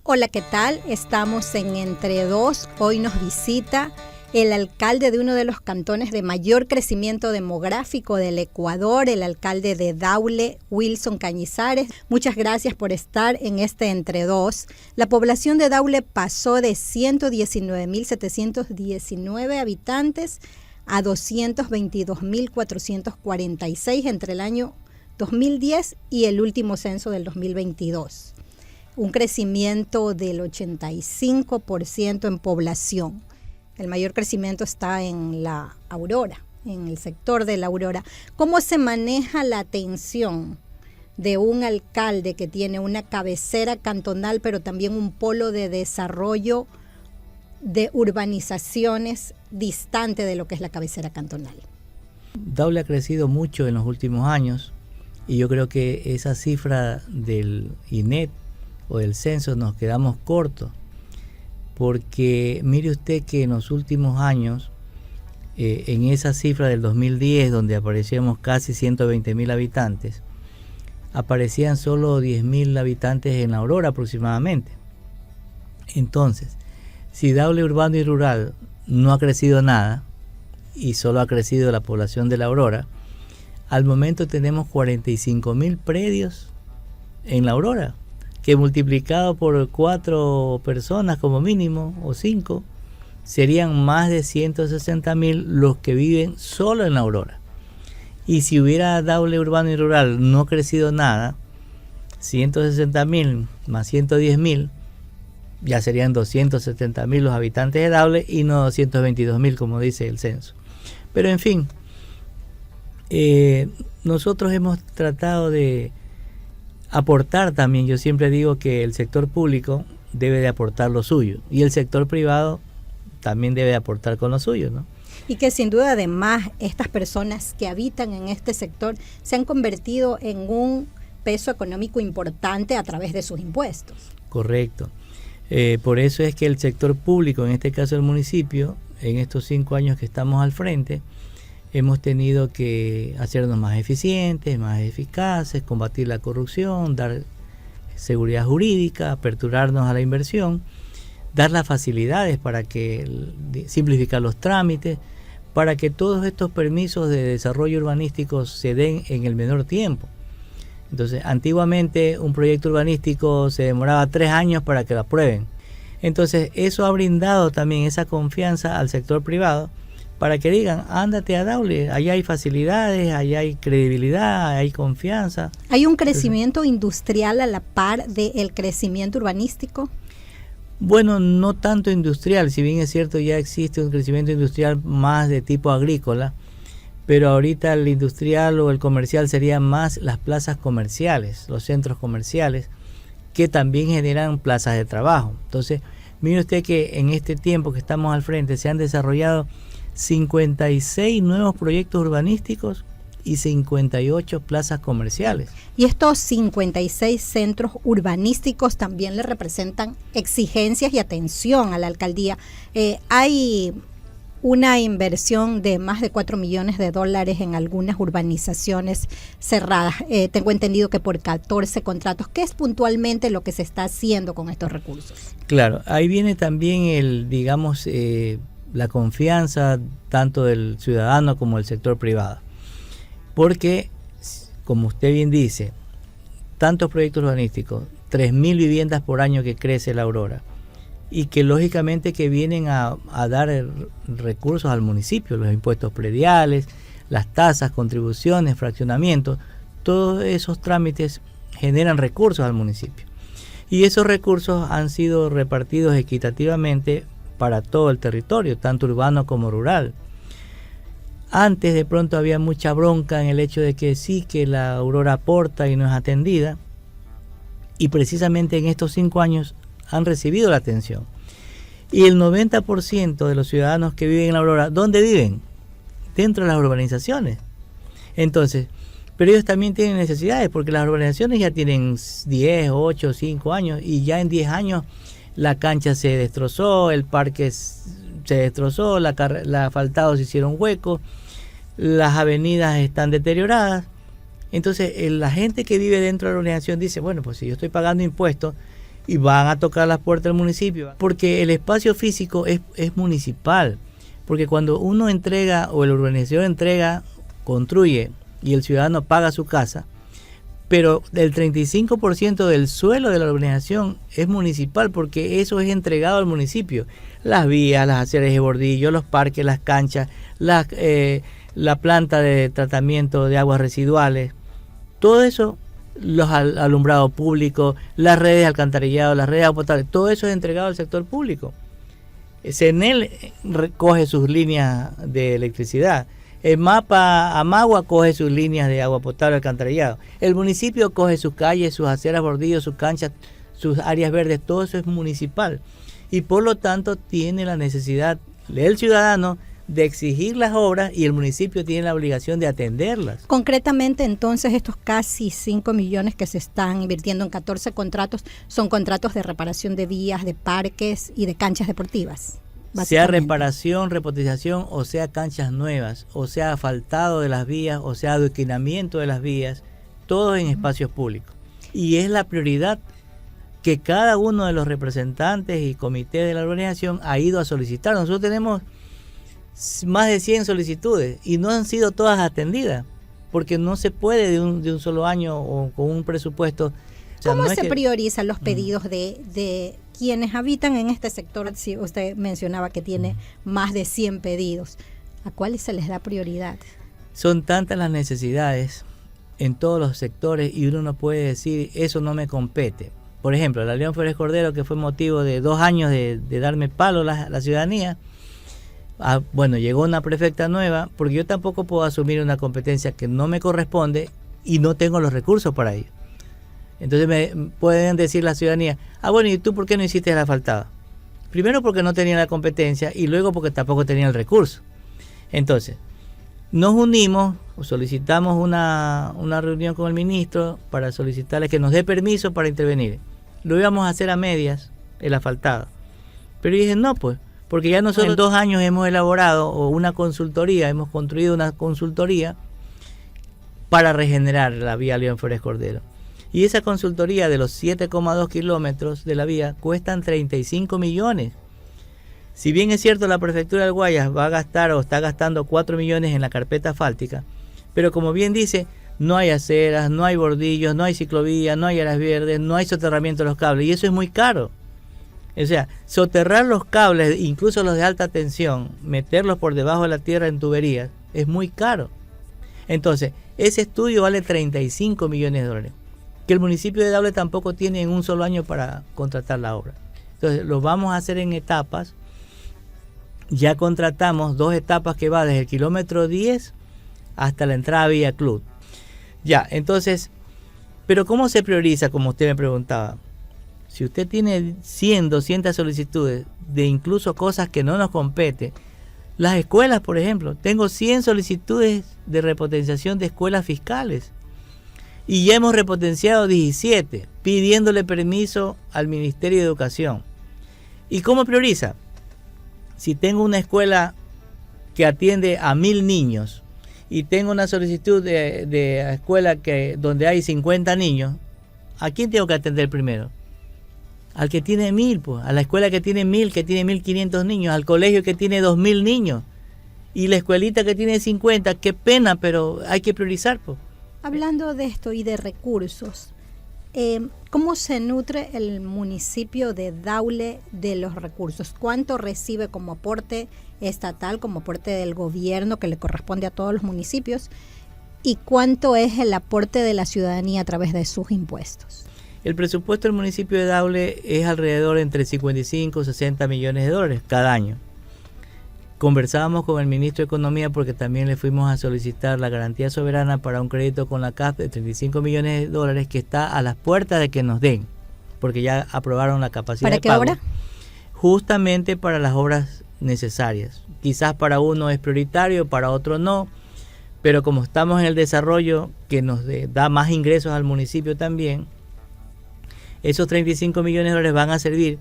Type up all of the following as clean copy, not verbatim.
Hola, ¿qué tal? Estamos en Entre Dos. Hoy nos visita el alcalde de uno de los cantones de mayor crecimiento demográfico del Ecuador, el alcalde de Daule, Wilson Cañizares. Muchas gracias por estar en este Entre Dos. La población de Daule pasó de 119.719 habitantes a 222.446 entre el año 2010 y el último censo del 2022. Un crecimiento del 85% en población. El mayor crecimiento está en la Aurora, en el sector de la Aurora. ¿Cómo se maneja la atención de un alcalde que tiene una cabecera cantonal, pero también un polo de desarrollo de urbanizaciones distante de lo que es la cabecera cantonal? Daule ha crecido mucho en los últimos años y yo creo que esa cifra del INET o del censo nos quedamos cortos, porque mire usted que en los últimos años, en esa cifra del 2010, donde aparecíamos casi 120.000 habitantes, aparecían solo 10.000 habitantes en la Aurora aproximadamente. Entonces, si Daule urbano y rural no ha crecido nada y solo ha crecido la población de la Aurora, al momento tenemos 45.000 predios en la Aurora, que multiplicado por 4 personas como mínimo, o 5, serían más de 160.000 los que viven solo en la Aurora. Y si hubiera Daule urbano y rural no crecido nada, 160.000 más 110.000, ya serían 270.000 los habitantes de Daule y no 222.000 como dice el censo. Pero en fin, nosotros hemos tratado de aportar también. Yo siempre digo que el sector público debe de aportar lo suyo y el sector privado también debe de aportar con lo suyo, ¿no? Y que sin duda además estas personas que habitan en este sector se han convertido en un peso económico importante a través de sus impuestos. Correcto. Por eso es que el sector público, en este caso el municipio, en estos 5 años que estamos al frente, hemos tenido que hacernos más eficientes, más eficaces, combatir la corrupción, dar seguridad jurídica, aperturarnos a la inversión, dar las facilidades para que simplificar los trámites, para que todos estos permisos de desarrollo urbanístico se den en el menor tiempo. Entonces, antiguamente un proyecto urbanístico se demoraba 3 años para que lo aprueben. Entonces, eso ha brindado también esa confianza al sector privado, para que digan, ándate a Daule, allá hay facilidades, allá hay credibilidad, hay confianza. ¿Hay un crecimiento industrial a la par del crecimiento urbanístico? Bueno, no tanto industrial, si bien es cierto ya existe un crecimiento industrial más de tipo agrícola, pero ahorita el industrial o el comercial serían más las plazas comerciales, los centros comerciales, que también generan plazas de trabajo. Entonces, mire usted que en este tiempo que estamos al frente se han desarrollado 56 nuevos proyectos urbanísticos y 58 plazas comerciales. Y estos 56 centros urbanísticos también le representan exigencias y atención a la alcaldía. Hay una inversión de más de $4 millones en algunas urbanizaciones cerradas. Tengo entendido que por 14 contratos. ¿Qué es puntualmente lo que se está haciendo con estos recursos? Claro, ahí viene también la confianza tanto del ciudadano como del sector privado. Porque, como usted bien dice, tantos proyectos urbanísticos, 3.000 viviendas por año que crece la Aurora, y que lógicamente que vienen a dar recursos al municipio, los impuestos prediales, las tasas, contribuciones, fraccionamientos, todos esos trámites generan recursos al municipio. Y esos recursos han sido repartidos equitativamente para todo el territorio, tanto urbano como rural. Antes de pronto había mucha bronca en el hecho de que sí, que la Aurora aporta y no es atendida, y precisamente en estos 5 años han recibido la atención. Y el 90% de los ciudadanos que viven en la Aurora, ¿dónde viven? Dentro de las urbanizaciones. Entonces, pero ellos también tienen necesidades, porque las urbanizaciones ya tienen 10, 8, 5 años, y ya en 10 años la cancha se destrozó, el parque se destrozó, los asfaltados se hicieron huecos, las avenidas están deterioradas. Entonces la gente que vive dentro de la urbanización dice, bueno, pues si yo estoy pagando impuestos, y van a tocar las puertas del municipio, porque el espacio físico es municipal, porque cuando uno entrega o la urbanización entrega, construye y el ciudadano paga su casa, pero el 35% del suelo de la urbanización es municipal porque eso es entregado al municipio. Las vías, las aceras de bordillo, los parques, las canchas, la planta de tratamiento de aguas residuales, todo eso, los alumbrados públicos, las redes de alcantarillado, las redes de agua potable, todo eso es entregado al sector público. CENEL recoge sus líneas de electricidad. El mapa Amagua coge sus líneas de agua potable, alcantarillado. El municipio coge sus calles, sus aceras, bordillos, sus canchas, sus áreas verdes, todo eso es municipal. Y por lo tanto tiene la necesidad del ciudadano de exigir las obras y el municipio tiene la obligación de atenderlas. Concretamente, entonces, estos casi 5 millones que se están invirtiendo en 14 contratos son contratos de reparación de vías, de parques y de canchas deportivas. Sea reparación, repotenciación, o sea canchas nuevas, o sea asfaltado de las vías, o sea adoquinamiento de las vías, todo en espacios públicos. Y es la prioridad que cada uno de los representantes y comités de la urbanización ha ido a solicitar. Nosotros tenemos más de 100 solicitudes y no han sido todas atendidas, porque no se puede de un solo año o con un presupuesto. O sea, ¿Cómo se priorizan los pedidos de quienes habitan en este sector? Si usted mencionaba que tiene más de 100 pedidos, ¿a cuáles se les da prioridad? Son tantas las necesidades en todos los sectores y uno no puede decir, eso no me compete. Por ejemplo, la León Férez Cordero, que fue motivo de 2 años de darme palo la ciudadanía, bueno, llegó una prefecta nueva, porque yo tampoco puedo asumir una competencia que no me corresponde y no tengo los recursos para ello. Entonces me pueden decir la ciudadanía, bueno, ¿y tú por qué no hiciste la asfaltada? Primero porque no tenía la competencia y luego porque tampoco tenía el recurso. Entonces, nos unimos, solicitamos una reunión con el ministro para solicitarle que nos dé permiso para intervenir. Lo íbamos a hacer a medias, el asfaltado. Pero yo dije, no, pues, porque ya nosotros en 2 años hemos elaborado una consultoría, hemos construido una consultoría para regenerar la vía León Férez Cordero. Y esa consultoría de los 7,2 kilómetros de la vía cuestan 35 millones. Si bien es cierto la prefectura del Guayas va a gastar o está gastando 4 millones en la carpeta asfáltica, pero como bien dice, no hay aceras, no hay bordillos, no hay ciclovías, no hay áreas verdes, no hay soterramiento de los cables y eso es muy caro. O sea, soterrar los cables, incluso los de alta tensión, meterlos por debajo de la tierra en tuberías, es muy caro. Entonces, ese estudio vale 35 millones de dólares, que el municipio de Daule tampoco tiene en un solo año para contratar la obra. Entonces, lo vamos a hacer en etapas. Ya contratamos 2 etapas que va desde el kilómetro 10 hasta la entrada a Villa Club. Ya, entonces, pero ¿cómo se prioriza? Como usted me preguntaba. Si usted tiene 100, 200 solicitudes de incluso cosas que no nos competen, las escuelas, por ejemplo, tengo 100 solicitudes de repotenciación de escuelas fiscales y ya hemos repotenciado 17, pidiéndole permiso al Ministerio de Educación. ¿Y cómo prioriza? Si tengo una escuela que atiende a 1000 niños y tengo una solicitud de escuela donde hay 50 niños, ¿a quién tengo que atender primero? Al que tiene 1000, pues, a la escuela que tiene 1000, que tiene 1500 niños, al colegio que tiene 2000 niños, y la escuelita que tiene 50, qué pena, pero hay que priorizar, pues. Hablando de esto y de recursos, ¿cómo se nutre el municipio de Daule de los recursos? ¿Cuánto recibe como aporte estatal, como aporte del gobierno que le corresponde a todos los municipios? ¿Y cuánto es el aporte de la ciudadanía a través de sus impuestos? El presupuesto del municipio de Daule es alrededor entre 55 y 60 millones de dólares cada año. Conversábamos con el ministro de Economía porque también le fuimos a solicitar la garantía soberana para un crédito con la CAF de 35 millones de dólares que está a las puertas de que nos den, porque ya aprobaron la capacidad de pago. ¿Para qué obra? Justamente para las obras necesarias. Quizás para uno es prioritario, para otro no, pero como estamos en el desarrollo que nos da más ingresos al municipio también, esos 35 millones de dólares van a servir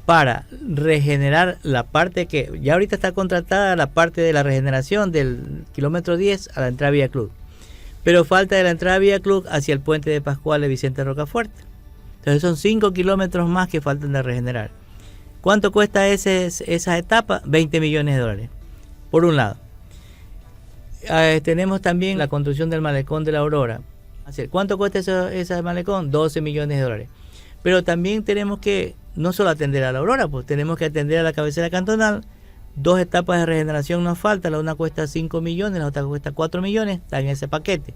para regenerar la parte que ya ahorita está contratada, la parte de la regeneración del kilómetro 10 a la entrada Villa Club. Pero falta de la entrada Villa Club hacia el puente de Pascual de Vicente Rocafuerte. Entonces son 5 kilómetros más que faltan de regenerar. ¿Cuánto cuesta esa etapa? 20 millones de dólares, por un lado. Tenemos también la construcción del malecón de la Aurora. ¿Cuánto cuesta ese malecón? 12 millones de dólares. Pero también tenemos que no solo atender a la Aurora, pues tenemos que atender a la cabecera cantonal. 2 etapas de regeneración nos faltan, la una cuesta 5 millones, la otra cuesta 4 millones, está en ese paquete.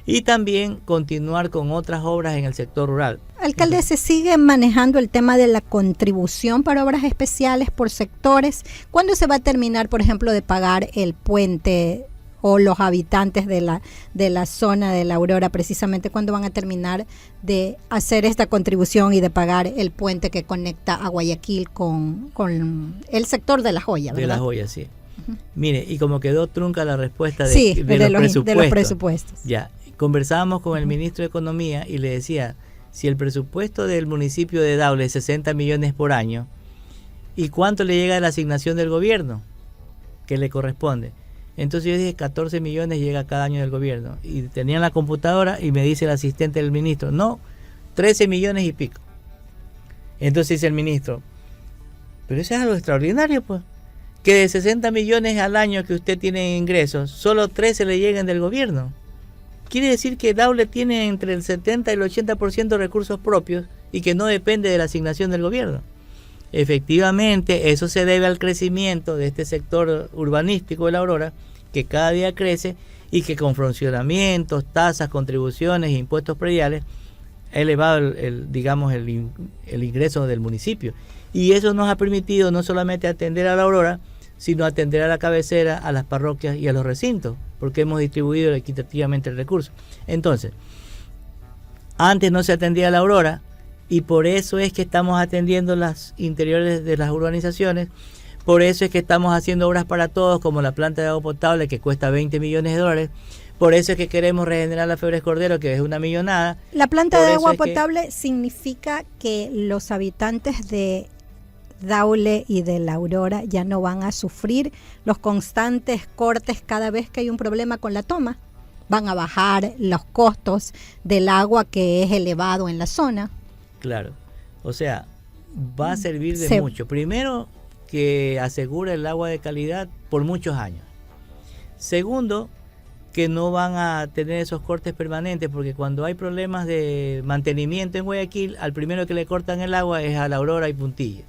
Y también continuar con otras obras en el sector rural. Alcalde, ¿se sigue manejando el tema de la contribución para obras especiales por sectores? ¿Cuándo se va a terminar, por ejemplo, de pagar el puente o los habitantes de la zona de la Aurora, precisamente cuándo van a terminar de hacer esta contribución y de pagar el puente que conecta a Guayaquil con el sector de La Joya, ¿verdad? De La Joya, sí. Uh-huh. Mire, y como quedó trunca la respuesta de los presupuestos. Ya, conversábamos con el ministro de Economía y le decía, si el presupuesto del municipio de Daule es 60 millones por año, ¿y cuánto le llega de la asignación del gobierno que le corresponde? Entonces yo dije 14 millones llega cada año del gobierno. Y tenía la computadora y me dice el asistente del ministro, no, 13 millones y pico. Entonces dice el ministro, pero eso es algo extraordinario, pues. Que de 60 millones al año que usted tiene en ingresos, solo 13 le llegan del gobierno. Quiere decir que Daule tiene entre el 70 y el 80% de recursos propios y que no depende de la asignación del gobierno. Efectivamente, eso se debe al crecimiento de este sector urbanístico de la Aurora, que cada día crece y que con funcionamientos, tasas, contribuciones e impuestos prediales ha elevado el ingreso del municipio. Y eso nos ha permitido no solamente atender a la Aurora, sino atender a la cabecera, a las parroquias y a los recintos, porque hemos distribuido equitativamente el recurso. Entonces, antes no se atendía a la Aurora, y por eso es que estamos atendiendo las interiores de las urbanizaciones, por eso es que estamos haciendo obras para todos, como la planta de agua potable que cuesta 20 millones de dólares, por eso es que queremos regenerar la Febres Cordero, que es una millonada. La planta de agua potable significa que los habitantes de Daule y de la Aurora ya no van a sufrir los constantes cortes cada vez que hay un problema con la toma. Van a bajar los costos del agua que es elevado en la zona. Claro, o sea, va a servir de mucho. Primero, que asegura el agua de calidad por muchos años. Segundo, que no van a tener esos cortes permanentes, porque cuando hay problemas de mantenimiento en Guayaquil, al primero que le cortan el agua es a la Aurora y Puntilla.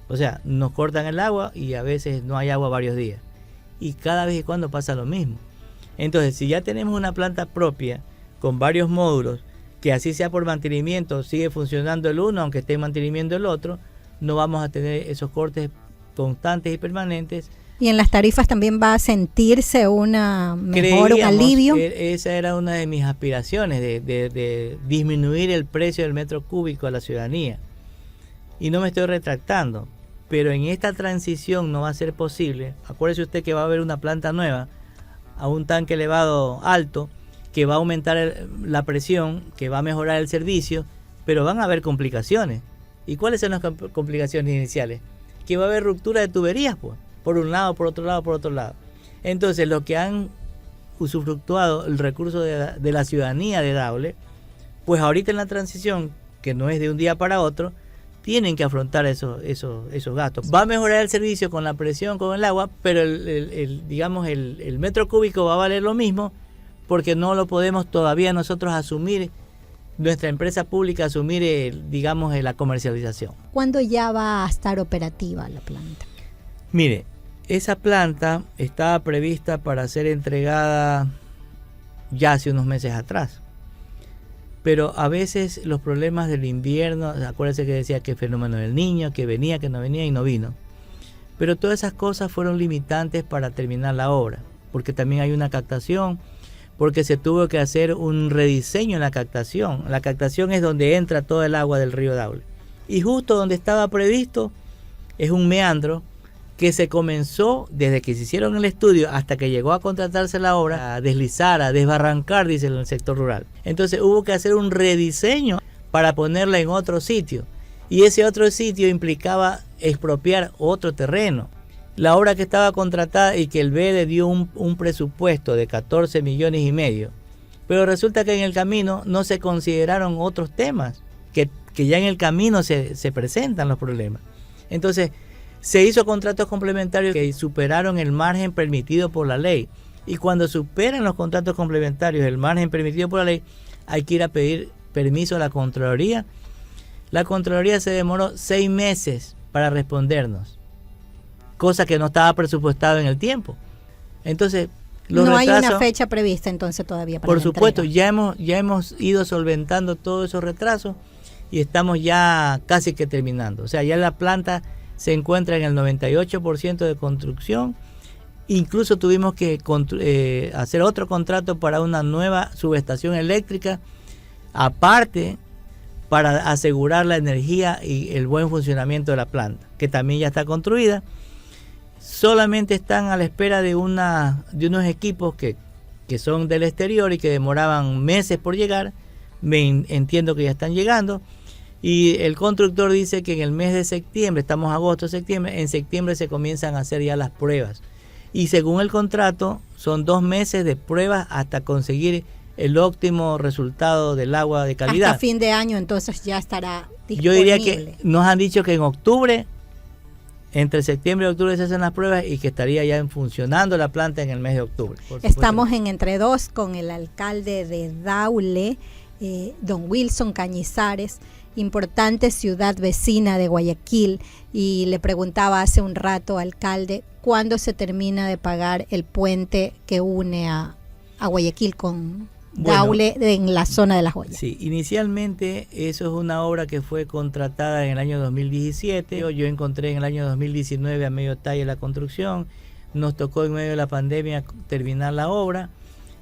O sea, nos cortan el agua y a veces no hay agua varios días. Y cada vez y cuando pasa lo mismo. Entonces, si ya tenemos una planta propia con varios módulos, que así sea por mantenimiento, sigue funcionando el uno, aunque esté en mantenimiento el otro, no vamos a tener esos cortes constantes y permanentes. ¿Y en las tarifas también va a sentirse un alivio? Esa era una de mis aspiraciones, de disminuir el precio del metro cúbico a la ciudadanía. Y no me estoy retractando, pero en esta transición no va a ser posible. Acuérdese usted que va a haber una planta nueva, a un tanque elevado alto, que va a aumentar la presión, que va a mejorar el servicio, pero van a haber complicaciones. ¿Y cuáles son las complicaciones iniciales? Que va a haber ruptura de tuberías, pues, por un lado, por otro lado, por otro lado. Entonces, los que han usufructuado el recurso de la ciudadanía de Daule, pues ahorita en la transición, que no es de un día para otro, tienen que afrontar esos gastos. Va a mejorar el servicio con la presión, con el agua, pero el metro cúbico va a valer lo mismo, porque no lo podemos todavía nosotros asumir, nuestra empresa pública asumir, la comercialización. ¿Cuándo ya va a estar operativa la planta? Mire, esa planta estaba prevista para ser entregada ya hace unos meses atrás. Pero a veces los problemas del invierno, acuérdense que decía que el fenómeno del Niño, que venía, que no venía y no vino. Pero todas esas cosas fueron limitantes para terminar la obra, porque también hay una captación, porque se tuvo que hacer un rediseño en la captación. La captación es donde entra todo el agua del río Daule. Y justo donde estaba previsto es un meandro que se comenzó desde que se hicieron el estudio hasta que llegó a contratarse la obra, a deslizar, a desbarrancar, dice en el sector rural. Entonces hubo que hacer un rediseño para ponerla en otro sitio. Y ese otro sitio implicaba expropiar otro terreno. La obra que estaba contratada y que el BEDE dio un presupuesto de 14 millones y medio. Pero resulta que en el camino no se consideraron otros temas que que ya en el camino se presentan los problemas. Entonces, se hizo contratos complementarios que superaron el margen permitido por la ley. Y cuando superan los contratos complementarios el margen permitido por la ley, hay que ir a pedir permiso a la Contraloría. La Contraloría se demoró 6 meses para respondernos, cosa que no estaba presupuestado en el tiempo. Entonces, no hay una fecha prevista entonces todavía para por la supuesto, entrega. ya hemos ido solventando todos esos retrasos y estamos ya casi que terminando. O sea, ya la planta se encuentra en el 98% de construcción. Incluso tuvimos que hacer otro contrato para una nueva subestación eléctrica aparte para asegurar la energía y el buen funcionamiento de la planta, que también ya está construida. Solamente están a la espera de unos equipos que son del exterior y que demoraban meses por llegar. Entiendo que ya están llegando. Y el constructor dice que en el mes de septiembre, estamos agosto, septiembre, en septiembre se comienzan a hacer ya las pruebas. Y según el contrato, son 2 meses de pruebas hasta conseguir el óptimo resultado del agua de calidad. Hasta fin de año entonces ya estará disponible. Yo diría que nos han dicho que en octubre, entre septiembre y octubre se hacen las pruebas y que estaría ya funcionando la planta en el mes de octubre. Estamos en Entre Dos con el alcalde de Daule, don Wilson Cañizares, importante ciudad vecina de Guayaquil, y le preguntaba hace un rato, alcalde, ¿cuándo se termina de pagar el puente que une a Guayaquil con Daule en la zona de La Joya? Sí, inicialmente eso es una obra que fue contratada en el año 2017. Yo encontré en el año 2019 a medio talle la construcción. Nos tocó en medio de la pandemia terminar la obra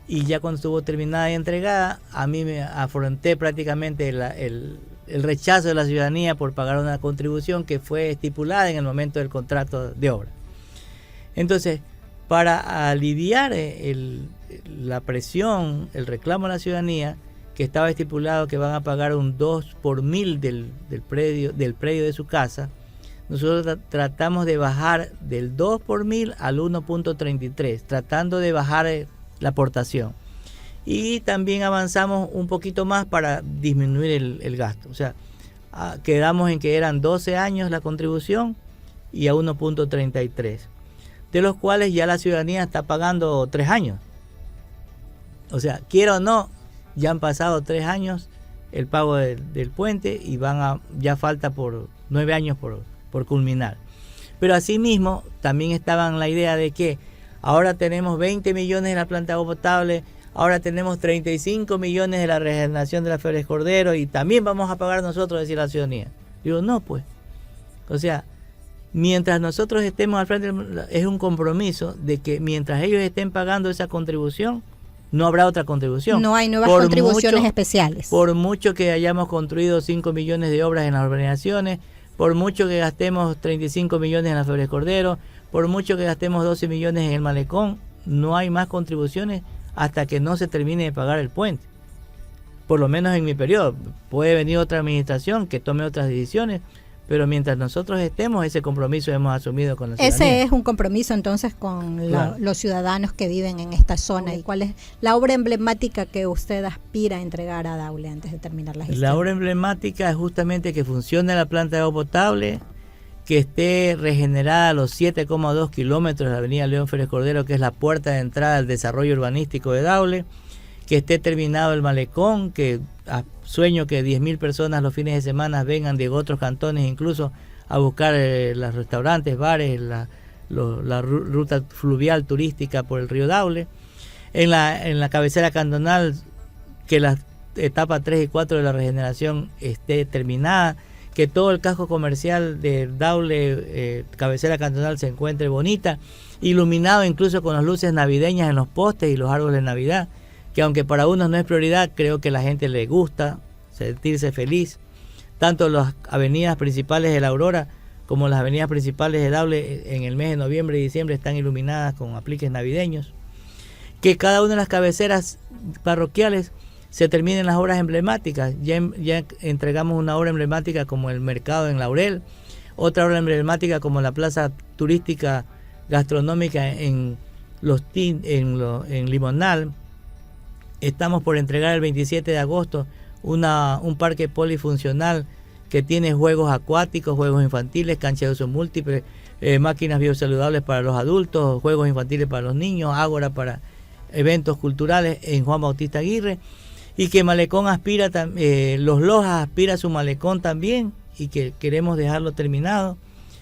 y ya cuando estuvo terminada y entregada, a mí me afronté prácticamente el rechazo de la ciudadanía por pagar una contribución que fue estipulada en el momento del contrato de obra. Entonces, para aliviar la presión, el reclamo a la ciudadanía, que estaba estipulado que van a pagar un 2 por 1000 del predio de su casa, nosotros tratamos de bajar del 2 por 1000 al 1.33, tratando de bajar la aportación. Y también avanzamos un poquito más para disminuir el gasto. O sea, quedamos en que eran 12 años la contribución y a 1.33, de los cuales ya la ciudadanía está pagando 3 años. O sea, quiera o no, ya han pasado 3 años el pago del puente y ya falta por 9 años por culminar. Pero asimismo, también estaba en la idea de que ahora tenemos 20 millones en la planta de agua potable, ahora tenemos 35 millones de la regeneración de la Férez Cordero y también vamos a pagar nosotros, decir la ciudadanía. Digo, no, pues. O sea, mientras nosotros estemos al frente, es un compromiso de que mientras ellos estén pagando esa contribución, no habrá otra contribución. No hay nuevas contribuciones especiales. Por mucho que hayamos construido 5 millones de obras en las urbanizaciones, por mucho que gastemos 35 millones en la Férez Cordero, por mucho que gastemos 12 millones en el Malecón, no hay más contribuciones hasta que no se termine de pagar el puente. Por lo menos en mi periodo. Puede venir otra administración que tome otras decisiones, pero mientras nosotros estemos, ese compromiso hemos asumido con la ciudadanía. Ese es un compromiso entonces con claro, los ciudadanos que viven en esta zona. ¿Y cuál es la obra emblemática que usted aspira a entregar a Daule antes de terminar la gestión? La obra emblemática es justamente que funcione la planta de agua potable, que esté regenerada a los 7,2 kilómetros de la avenida León Férez Cordero, que es la puerta de entrada al desarrollo urbanístico de Daule, que esté terminado el malecón, que sueño que 10.000 personas los fines de semana vengan de otros cantones incluso a buscar los restaurantes, bares, la ruta fluvial turística por el río Daule. En la cabecera cantonal, que la etapa 3 y 4 de la regeneración esté terminada, que todo el casco comercial de Daule, cabecera cantonal, se encuentre bonita, iluminado incluso con las luces navideñas en los postes y los árboles de Navidad, que aunque para unos no es prioridad, creo que a la gente le gusta sentirse feliz. Tanto las avenidas principales de La Aurora como las avenidas principales de Daule en el mes de noviembre y diciembre están iluminadas con apliques navideños. Que cada una de las cabeceras parroquiales se terminen las obras emblemáticas. Ya entregamos una obra emblemática como el mercado en Laurel, otra obra emblemática como la plaza turística gastronómica en Limonal. Estamos por entregar el 27 de agosto un parque polifuncional que tiene juegos acuáticos, juegos infantiles, cancha de uso múltiple, máquinas biosaludables para los adultos, juegos infantiles para los niños, ágora para eventos culturales en Juan Bautista Aguirre, y que Malecón aspira, Los Lojas aspira a su malecón también, y que queremos dejarlo terminado.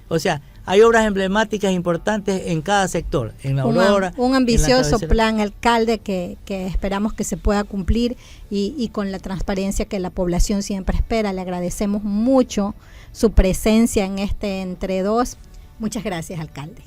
O sea, hay obras emblemáticas importantes en cada sector, en la Aurora. Un ambicioso plan, alcalde, que esperamos que se pueda cumplir y con la transparencia que la población siempre espera. Le agradecemos mucho su presencia en este Entre Dos. Muchas gracias, alcalde.